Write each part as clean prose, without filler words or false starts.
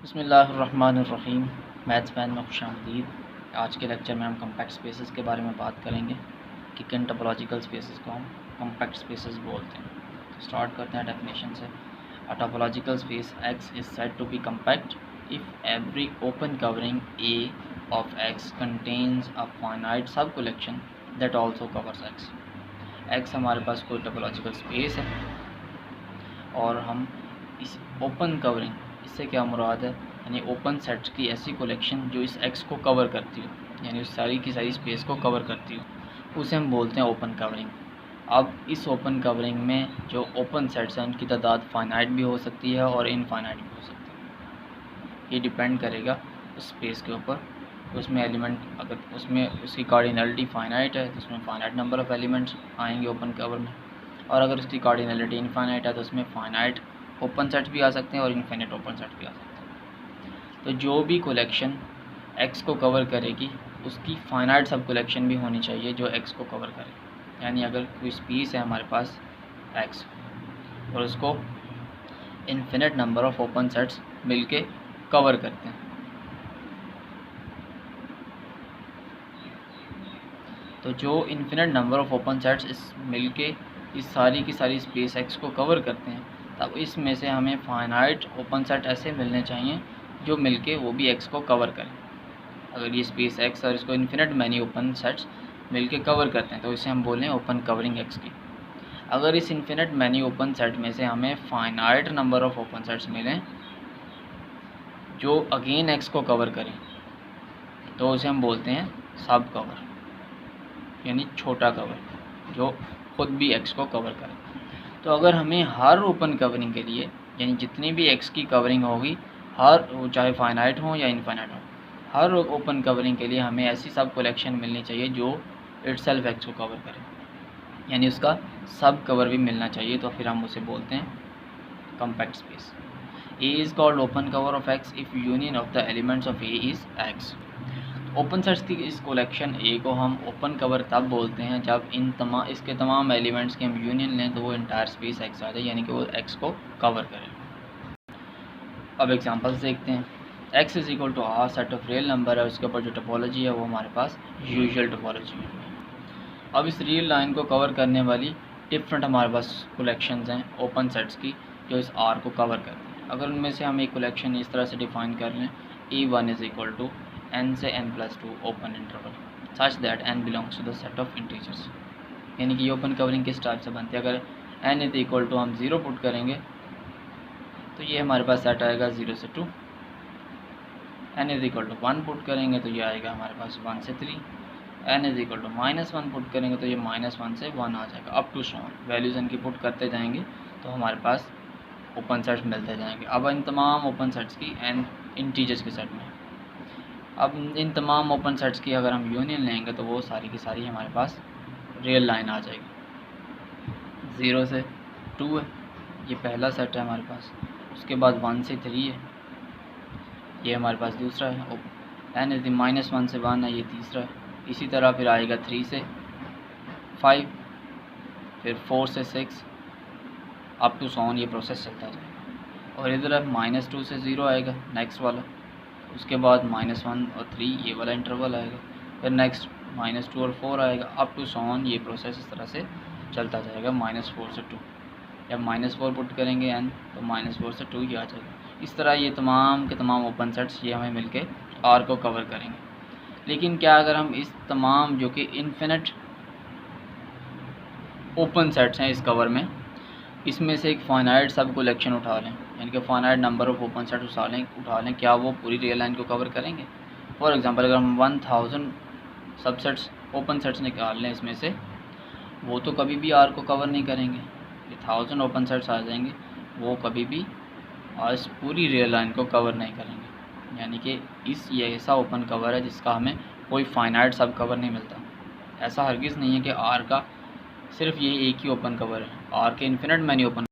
बिस्मिल्लाहिर्रहमानिर्रहीम। Maths man में खुशामदीद। आज के लेक्चर में हम कॉम्पैक्ट स्पेसेस के बारे में बात करेंगे कि किन टोपोलॉजिकल स्पेसेस को हम कॉम्पैक्ट स्पेसेस बोलते हैं। तो स्टार्ट करते हैं डेफिनेशन से। A topological space X is said to be compact if every open covering A of X contains a finite sub collection that also covers X हमारे पास कोई टोपोलॉजिकल स्पेस है और हम इस ओपन कवरिंग, इससे क्या मुराद है, यानी ओपन सेट्स की ऐसी कलेक्शन जो इस X को कवर करती हो, यानी उस सारी की सारी स्पेस को कवर करती हो, उसे हम बोलते हैं ओपन कवरिंग। अब इस ओपन कवरिंग में जो ओपन सेट्स हैं उनकी तादाद फाइनाइट भी हो सकती है और इनफाइनाइट भी हो सकती है। ये डिपेंड करेगा उस स्पेस के ऊपर। उसमें एलिमेंट, अगर उसमें उसकी कार्डिनलिटी फाइनाइट है तो उसमें फाइनाइट नंबर ऑफ़ एलिमेंट्स आएंगे ओपन कवर में, और अगर उसकी कार्डिनलिटी इनफाइनाइट है तो उसमें फाइनाइट ओपन सेट्स भी आ सकते हैं और इनफाइनाइट ओपन सेट भी आ सकते हैं। तो जो भी कलेक्शन X को कवर करेगी उसकी फाइनाइट सब कलेक्शन भी होनी चाहिए जो X को कवर करे। यानी अगर कोई स्पेस है हमारे पास X और उसको infinite number of open sets मिलके कवर करते हैं, तो जो infinite number of open sets इस मिलके इस सारी की सारी स्पेस X को कवर करते हैं, तब इसमें से हमें फाइनाइट ओपन सेट ऐसे मिलने चाहिए जो मिलके वो भी X को कवर करें। अगर ये स्पेस X और इसको इनफिनिट मैनी ओपन सेट्स मिलके कवर करते हैं तो इसे हम बोलें ओपन कवरिंग X की। अगर इस इनफिनिट मैनी ओपन सेट में से हमें finite number of open sets मिलें जो अगेन X को कवर करें तो उसे हम बोलते हैं सब कवर, यानी छोटा कवर जो खुद भी X को कवर करे। तो अगर हमें हर ओपन कवरिंग के लिए, यानी जितनी भी X की कवरिंग होगी, हर चाहे फाइनाइट हो या इनफाइनाइट हो, हर ओपन कवरिंग के लिए हमें ऐसी सब कलेक्शन मिलनी चाहिए जो इटसेल्फ X को कवर करे, यानी उसका सब कवर भी मिलना चाहिए। तो फिर हम उसे बोलते हैं compact space. A is called open cover of X if union of the elements of A is X। Open sets की इस कलेक्शन A को हम ओपन कवर तब बोलते हैं जब इसके तमाम एलिमेंट्स की हम यूनियन लें तो वो इंटायर स्पेस X आ जाए, यानी कि वो X को कवर करे। अब एग्जांपल्स देखते हैं। X is equal to R set of real number है, उसके ऊपर जो टोपोलॉजी है वो हमारे पास यूजुअल टोपोलॉजी है। अब इस रियल लाइन को कवर करने वाली डिफरेंट हमारे पास कलेक्शंस हैं ओपन सेट्स की जो इस R को कवर करती हैं। अगर उनमें से हम एक कलेक्शन इस तरह से डिफाइन कर लें, E1 is equal to n से n+2 open interval such that n belongs to the set of integers, यानी कि ये ओपन कवरिंग किस टाइप से बनती है। अगर n इज इक्वल टू हम 0 पुट करेंगे तो ये हमारे पास सेट आएगा 0 से 2। n is equal to 1 put करेंगे तो ये आएगा हमारे पास 1 से 3। n is equal to -1 put करेंगे तो ये -1 से 1 आ जाएगा, up to so on. Values इनकी पुट करते जाएंगे तो हमारे पास ओपन सेट्स मिलते जाएंगे। अब इन तमाम ओपन सेट्स की n इंटीजर्स के सेट में, अब इन तमाम ओपन सेट्स की अगर हम यूनियन लेंगे तो वो सारी की सारी हमारे पास रियल लाइन आ जाएगी। 0 से 2 है, ये पहला सेट है हमारे पास। उसके बाद 1 से 3 है, ये हमारे पास दूसरा है। n इज -1 से 1 है, ये तीसरा है। इसी तरह फिर आएगा 3 से 5, फिर 4 से 6, अप टू सॉन ये प्रोसेस चलता जाएगा। और इधर -2 से 0 आएगा नेक्स्ट वाला, उसके बाद -1 और 3 ये वाला इंटरवल आएगा, फिर नेक्स्ट -2 और 4 आएगा, अप टू सॉन ये प्रोसेस इस तरह से चलता जाएगा -4 से 2। जब -4 पुट करेंगे n तो -4 से 2 ही आ जाएगा। इस तरह ये तमाम के तमाम ओपन सेट्स ये हमें मिलके R को कवर करेंगे। लेकिन क्या अगर हम इस तमाम जो कि इनफिनिट ओपन सेट्स हैं इस कवर में, इसमें से एक फाइनाइट सब कलेक्शन उठा लें, यानी कि finite number of open set उठा लें, क्या वो पूरी रियल लाइन को कवर करेंगे? फॉर एग्जांपल अगर हम 1000 सबसेट्स ओपन सेट्स निकाल लें इसमें से, वो तो कभी भी R को कवर नहीं करेंगे। ये 1000 ओपन सेट्स आ जाएंगे, वो कभी भी इस पूरी रियल लाइन को कवर नहीं करेंगे। यानी कि ये ऐसा ओपन कवर है जिसका हमें कोई फाइनाइट सब कवर नहीं मिलता। ऐसा हरगिज़ नहीं है कि R का सिर्फ ये एक ही ओपन कवर है। R के इन्फिनिट मैनी ओपन,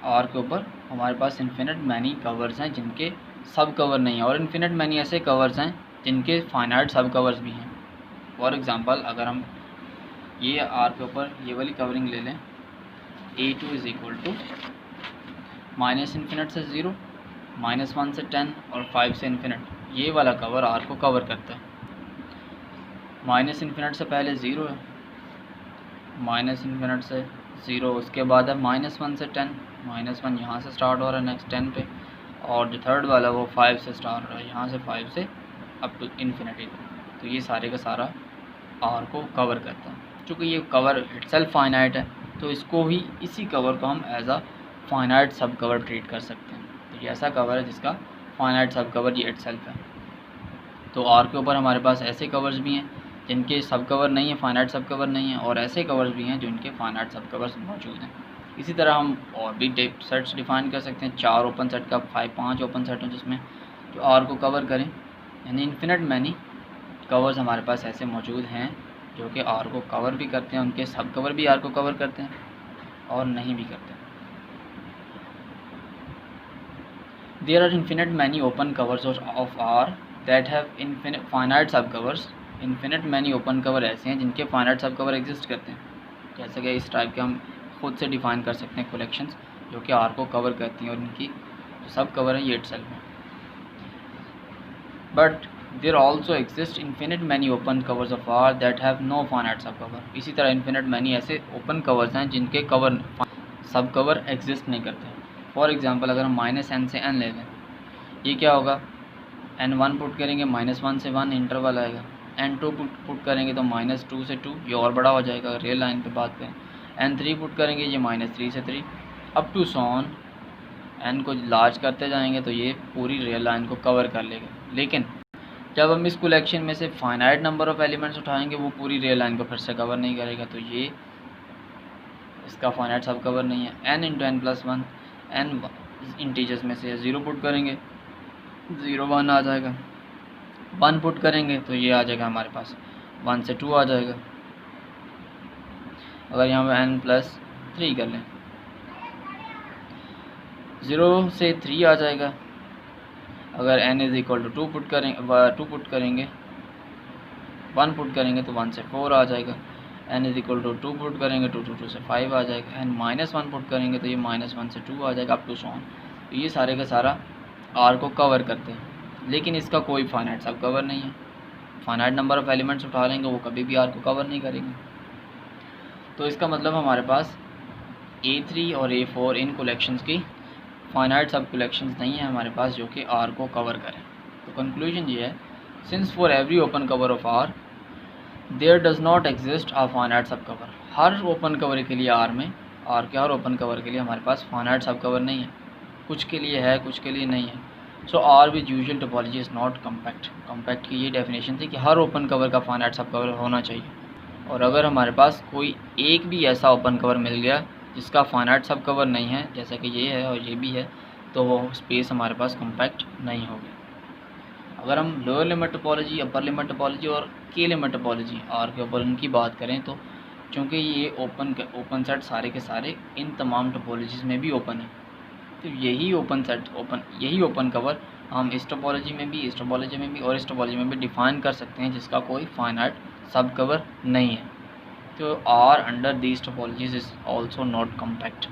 R के ऊपर हमारे पास इन्फिनिट मैनी कवर्स हैं जिनके सब कवर नहीं है, और इन्फिनिट मैनी ऐसे कवर्स हैं जिनके फाइनाइट सब कवर्स भी हैं। फॉर एग्ज़ाम्पल अगर हम ये R के ऊपर ये वाली कवरिंग ले लें, A2 इज़ इक्वल टू -∞ से 0 -1 से 10 और 5 से इन्फिनिट, ये वाला कवर आर को कवर करता है। माइनस इन्फिनिट से पहले 0 है, माइनस इन्फिनिट से 0, उसके बाद है -1 से 10, -1 यहाँ से स्टार्ट हो रहा है नेक्स्ट 10 पे, और जो थर्ड वाला वो 5 से स्टार्ट हो रहा है, यहाँ से 5 से अप टू इन्फिनिटी। तो ये सारे का सारा आर को कवर करता है। चूँकि ये कवर इटसेल्फ फाइनाइट है, तो इसको ही इसी कवर को हम एज अ फाइनाइट सब कवर ट्रीट कर सकते हैं। तो ये ऐसा कवर है जिसका फाइनाइट सब कवर ये इटसेल्फ है। तो आर के ऊपर हमारे पास ऐसे कवर्स भी हैं जिनके सब कवर नहीं है, फाइनाइट सब कवर नहीं है, और ऐसे कवर्स भी हैं जिनके फाइनाइट सब कवर्स मौजूद हैं। इसी तरह हम और भी सेट्स डिफाइन कर सकते हैं। 4 ओपन सेट का 5 ओपन सेट हैं जिसमें जो आर को कवर करें, यानी इन्फिनिट मैनी कवर्स हमारे पास ऐसे मौजूद हैं जो कि आर को कवर भी करते हैं, उनके सब कवर भी आर को कवर करते हैं और नहीं भी करते। There are infinite many open covers of R that have infinite finite subcovers. Infinite many open cover ऐसे हैं जिनके फाइनाइट सब कवर एग्जिस्ट करते हैं। जैसे कि इस टाइप के हम खुद से डिफाइन कर सकते हैं कलेक्शंस जो कि आर को कवर करती हैं और इनकी जो सब कवर है ये इटसेल्फ है। But there also exist infinite many open covers of R that have no finite सब कवर। इसी तरह इन्फिनिट मैनी ऐसे ओपन कवर्स हैं जिनके कवर सब कवर एग्जिस्ट नहीं करते। फॉर एग्जांपल अगर हम -n से n ले लें, ये क्या होगा, n1 पुट करेंगे -1 से 1 इंटरवल आएगा, n2 पुट करेंगे तो -2 से 2, ये और बड़ा हो जाएगा रियल लाइन पे बात करें। n3 पुट करेंगे ये -3 से 3 up to so on. n को लार्ज करते जाएंगे तो ये पूरी रियल लाइन को कवर कर लेगा। लेकिन जब हम इस कलेक्शन में से फाइनाइट नंबर ऑफ एलिमेंट्स उठाएंगे वो पूरी रियल लाइन को फिर से कवर नहीं करेगा, तो ये इसका फाइनाइट सब कवर नहीं है। n into n plus 1, n integers में से 0 पुट करेंगे 0 1 आ जाएगा, 1 पुट करेंगे तो ये आ जाएगा हमारे पास 1 से 2 आ जाएगा। अगर यहाँ पे n प्लस 3 कर लें 0 से 3 आ जाएगा। अगर n is equal to 2 put करेंगे 1 पुट करेंगे तो 1 से 4 आ जाएगा। n is equal to 2 put करेंगे तो 2 से 5 आ जाएगा। n -1 पुट करेंगे तो ये -1 से 2 आ जाएगा अप टू सो ऑन। तो ये सारे का सारा आर को कवर करते हैं, लेकिन इसका कोई फाइनाइट सब कवर नहीं है। फाइनाइट नंबर ऑफ एलिमेंट्स उठा लेंगे वो कभी भी आर को कवर नहीं करेंगे। तो इसका मतलब हमारे पास A3 और A4 इन कलेक्शंस की फाइनाइट सब कलेक्शंस नहीं है हमारे पास जो कि आर को कवर करें। तो कंक्लूजन ये है, since for every open cover of R there does not exist a finite सब कवर। हर ओपन कवर के लिए आर में, आर के हर ओपन कवर के लिए हमारे पास फाइनाइट सब कवर नहीं है। कुछ के लिए है, कुछ के लिए नहीं है। So R with usual topology is not compact. Compact की ये डेफिनेशन थी कि हर ओपन कवर का फाइनाइट सब कवर होना चाहिए, और अगर हमारे पास कोई एक भी ऐसा ओपन कवर मिल गया जिसका फाइनाइट सब कवर नहीं है, जैसा कि ये है और ये भी है, तो वो स्पेस हमारे पास कम्पैक्ट नहीं होगी। अगर हम lower limit topology, upper limit topology और के लिमिट टोपोलॉजी आर के ऊपर उनकी बात करें, तो चूँकि ये ओपन सेट सारे के सारे इन तमाम टोपोलॉजीज़ में भी ओपन है, तो यही ओपन कवर हम इस टोपोलॉजी में भी, इस टोपोलॉजी में भी और इस टोपोलॉजी में भी डिफ़ाइन कर सकते हैं जिसका कोई फाइनाइट सब कवर नहीं है। तो R under these topologies is also not compact.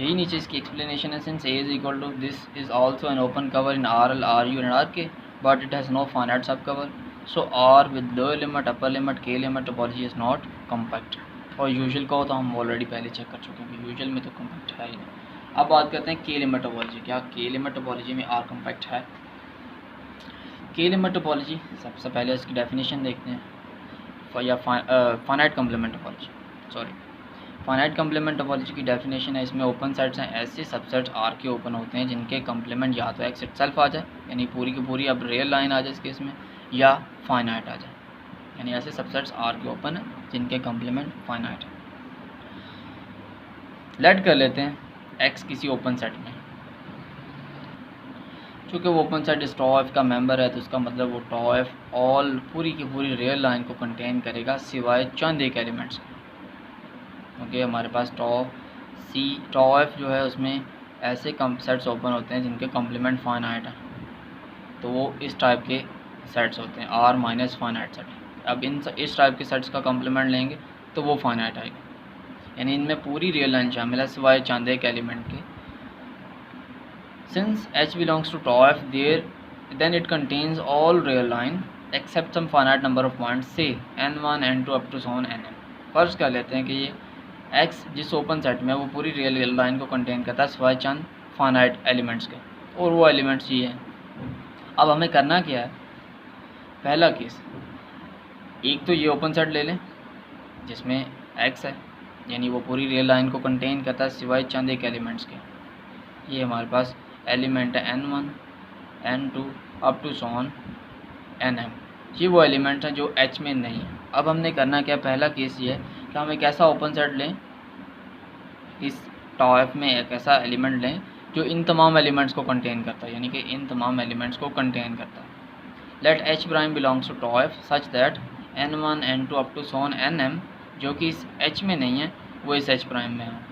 यही नीचे इसकी एक्सप्लेनेशन है। Since A is equal to this is also an open cover in RL, RU and RK, but it has no finite सब cover, so R with lower limit, upper limit, K limit topology is not compact. और usual का हो तो हम already पहले check कर चुके हैं कि यूजुअल में तो कम्पैक्ट है ही नहीं। अब बात करते हैं के लिमिट टोपोलॉजी। क्या के लिमिट टोपोलॉजी में आर कम्पैक्ट है? के लिमिट टोपोलॉजी सबसे पहले इसकी डेफिनेशन देखते हैं, या finite complement topology, finite complement topology की डेफिनेशन है, इसमें ओपन सेट्स हैं ऐसे सबसेट्स आर के ओपन होते हैं जिनके कम्प्लीमेंट या तो एक्स इटसेल्फ आ जाए, यानी पूरी की पूरी अब रियल लाइन आ जाए इस केस में, या फाइनाइट आ जाए, यानी ऐसे सबसेट्स आर के ओपन हैं जिनके कम्प्लीमेंट फाइनाइट है। लेट कर लेते हैं एक्स किसी ओपन सेट में, चूँकि वो ओपन सेट इस टॉ एफ का मेंबर है, तो इसका मतलब वो टॉ एफ ऑल पूरी की पूरी रियल लाइन को कंटेन करेगा सिवाय चंद एक एलिमेंट्स के। क्योंकि हमारे पास टॉ एफ जो है उसमें ऐसे सेट्स ओपन होते हैं जिनके कम्प्लीमेंट फाइनाइट है, तो वो इस टाइप के सेट्स होते हैं आर माइनस फाइनाइट सेट। अब इस टाइप के सेट्स का कम्प्लीमेंट लेंगे तो वो फाइनाइट आएगा, यानी इनमें पूरी रियल लाइन शामिल है सिवाय चंद एक एलिमेंट के। Since H belongs to tau f, there then it contains all real line except some finite number of points, say n1 n2 up to so on nm. फर्ज कर लेते हैं कि ये x जिस ओपन सेट में वो पूरी रियल लाइन को कंटेन करता है सिवाय चंद फाइनाइट एलिमेंट्स के, और वो एलिमेंट्स ये हैं। अब हमें करना क्या है, पहला केस, एक तो ये ओपन सेट ले लें जिसमें x है, यानी वो पूरी रियल लाइन को कंटेन करता है सिवाय चंद एक एलिमेंट्स के। ये हमारे पास एलिमेंट है n1 n2 up to so on nm, ये वो एलिमेंट्स हैं जो h में नहीं है। अब हमने करना क्या, पहला केस ये है कि हम एक ऐसा ओपन सेट लें, इस tau f में एक ऐसा एलिमेंट लें जो इन तमाम एलिमेंट्स को कंटेन करता है, यानी कि इन तमाम एलिमेंट्स को कंटेन करता है। Let h prime belongs to tau f such that n1 n2 up to so on nm, जो कि इस h में नहीं है वो इस h प्राइम में है।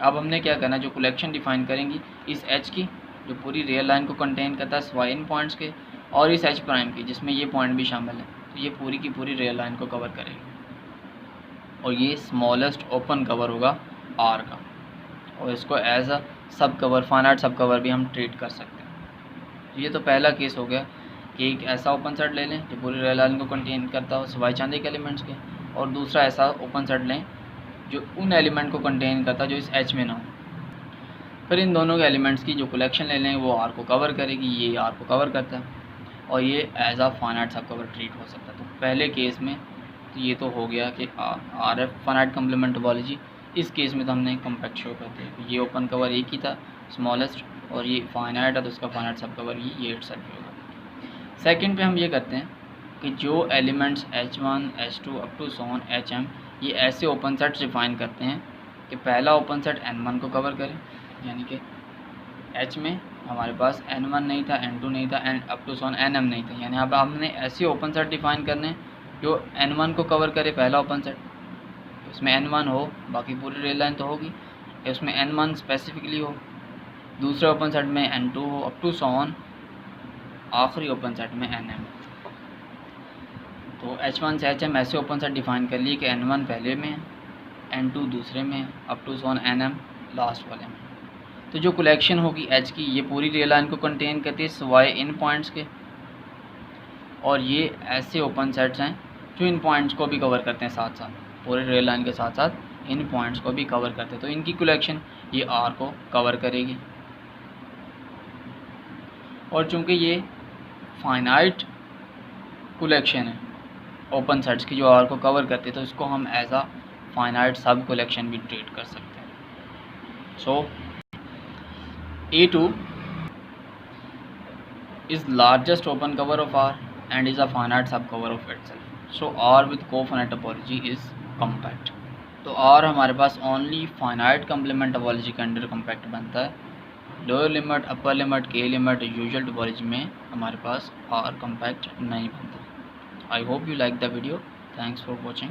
अब हमने क्या करना, जो कलेक्शन डिफाइन करेंगी इस h की जो पूरी रियल लाइन को कंटेन करता है सिवाय इन पॉइंट्स के, और इस h प्राइम की जिसमें ये पॉइंट भी शामिल है, तो ये पूरी की पूरी रियल लाइन को कवर करेगी। और ये स्मॉलेस्ट ओपन कवर होगा R का, और इसको एज अ सब कवर, फाइनाइट सब कवर भी हम ट्रीट कर सकते हैं। ये तो पहला केस हो गया कि एक ऐसा ओपन सेट ले लें जो पूरी रियल लाइन को कंटेन करता हो सिवाय चंद एक एलिमेंट्स के, और दूसरा ऐसा ओपन सेट लें जो उन एलिमेंट को कंटेन करता है जो इस h में ना हो। फिर इन दोनों के एलिमेंट्स की जो कलेक्शन ले लें वो R को कवर करेगी, ये R को कवर करता है, और ये एज आ फाइनाइट सब कवर ट्रीट हो सकता है। तो पहले केस में तो ये तो हो गया कि RF फाइनाइट कम्प्लीमेंट टोपोलॉजी, इस केस में तो हमने कॉम्पैक्ट शो करते हैं, ये ओपन कवर एक ही था स्मॉलेस्ट, और ये फाइनाइट है तो उसका फाइनाइट सब कवर ये इटसेल्फ होगा। सेकंड पे हम ये करते हैं कि जो elements h1 h2 up to so on hm, ये ऐसे ओपन सेट्स डिफाइन करते हैं कि पहला ओपन सेट n1 को कवर करें, यानी कि h में हमारे पास n1 नहीं था, n2 नहीं था, and up to so on nm नहीं था, यानी अब हमने ऐसे ओपन सेट डिफाइन करने जो n1 को कवर करे पहला ओपन सेट, उसमें n1 हो, बाकी पूरी रियल लाइन तो होगी, उसमें n1 स्पेसिफिकली हो, दूसरे ओपन सेट में n2 हो, अप टू सॉन आखिरी ओपन सेट में nm। तो h1 से hm ऐसे ओपन सेट डिफाइन कर लिए कि n1 पहले में है, n2 दूसरे में है, up to so on nm last वाले में। तो जो कलेक्शन होगी h की ये पूरी रियल लाइन को कंटेन करती है सिवाय इन पॉइंट्स के, और ये ऐसे ओपन सेट्स हैं जो इन पॉइंट्स को भी कवर करते हैं, साथ साथ पूरे रियल लाइन के साथ साथ इन पॉइंट्स को भी कवर करते हैं, तो इनकी कलेक्शन ये R को कवर करेगी। और चूँकि ये फाइनाइट कलेक्शन है ओपन सेट्स की जो R को कवर करते हैं, तो इसको हम एज आ फाइनाइट सब कलेक्शन भी ट्रीट कर सकते हैं। सो A2 is largest open cover of R and is a finite subcover of itself. So R with cofinite topology is compact. तो R हमारे पास ओनली फाइनाइट कम्प्लीमेंट टोपोलॉजी के under compact बनता है। Lower limit, upper limit, K limit, usual topology में हमारे पास R compact नहीं बनता। I hope you like the video. Thanks for watching.